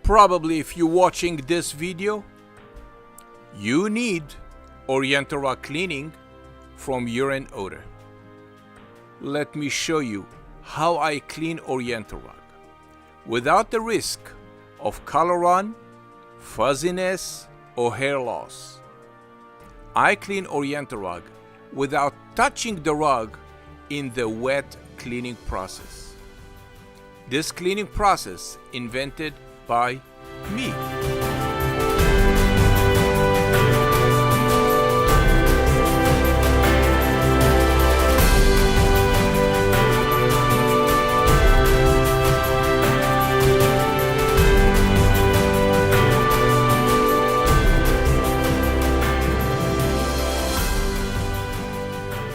Probably if you're watching this video, you need Oriental rug cleaning from urine odor. Let me show you how I clean Oriental rug without the risk of color run, fuzziness, or hair loss. I clean Oriental rug without touching the rug in the wet cleaning process. This cleaning process invented by me.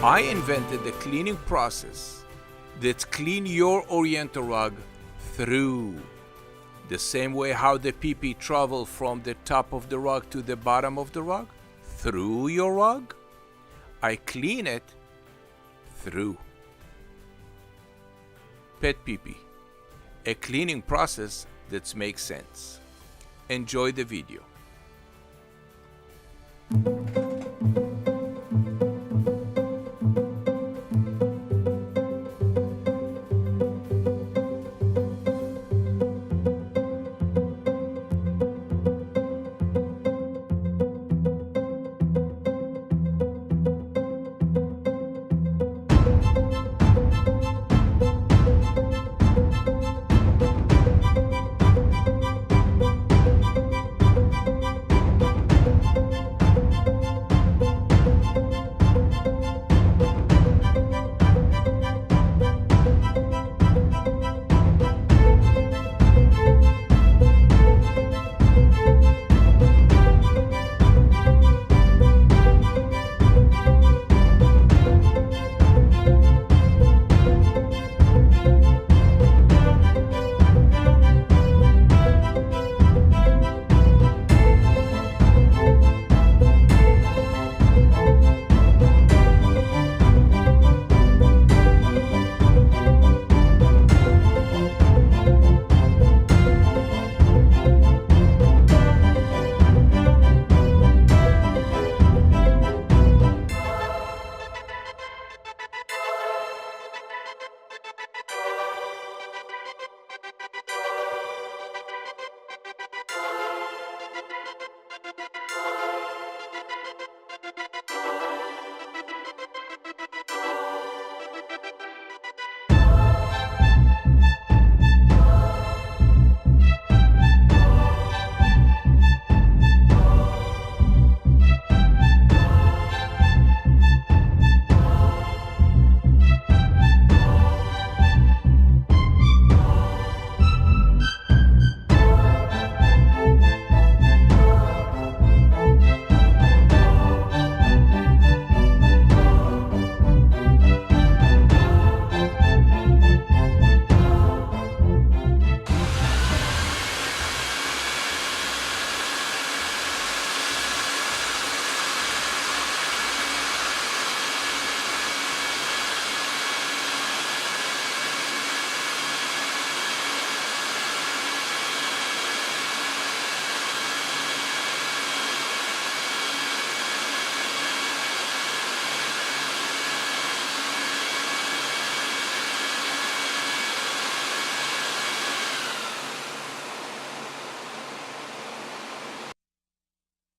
I invented the cleaning process that clean your Oriental rug through. The same way how the pee-pee travel from the top of the rug to the bottom of the rug, through your rug, I clean it through. PetPeePee, a cleaning process that makes sense. Enjoy the video.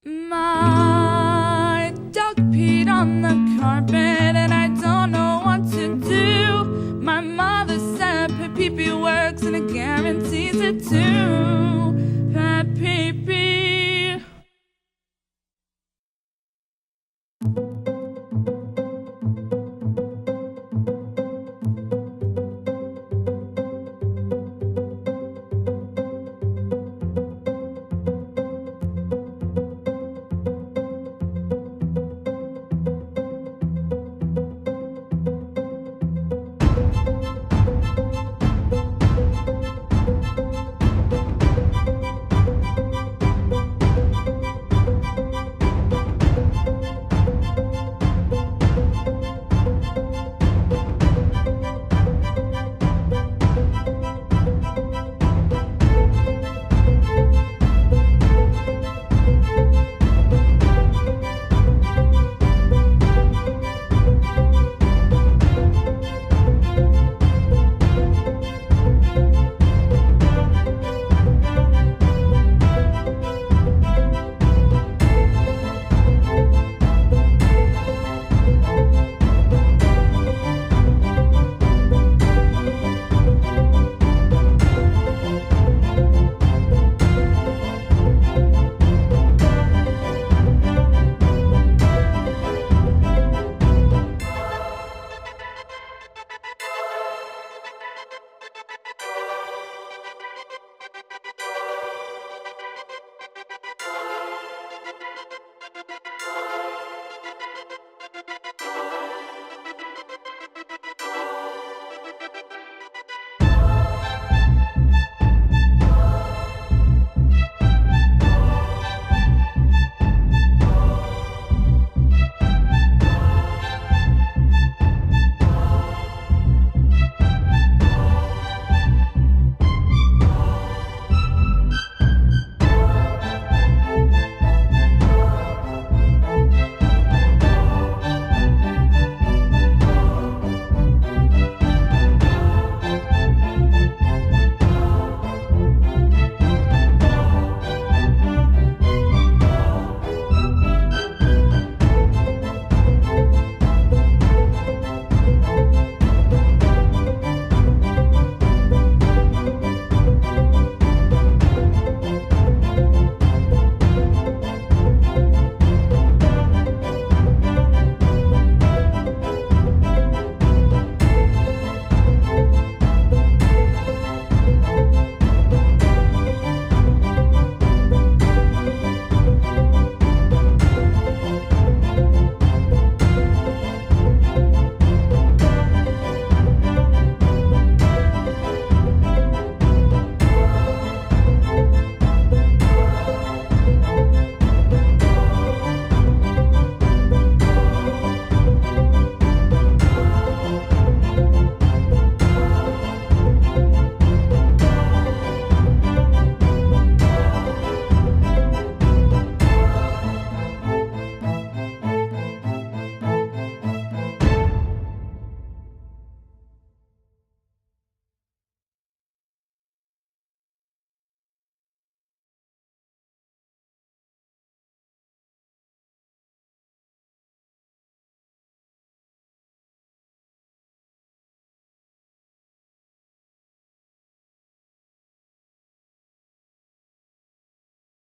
My dog peed on the carpet.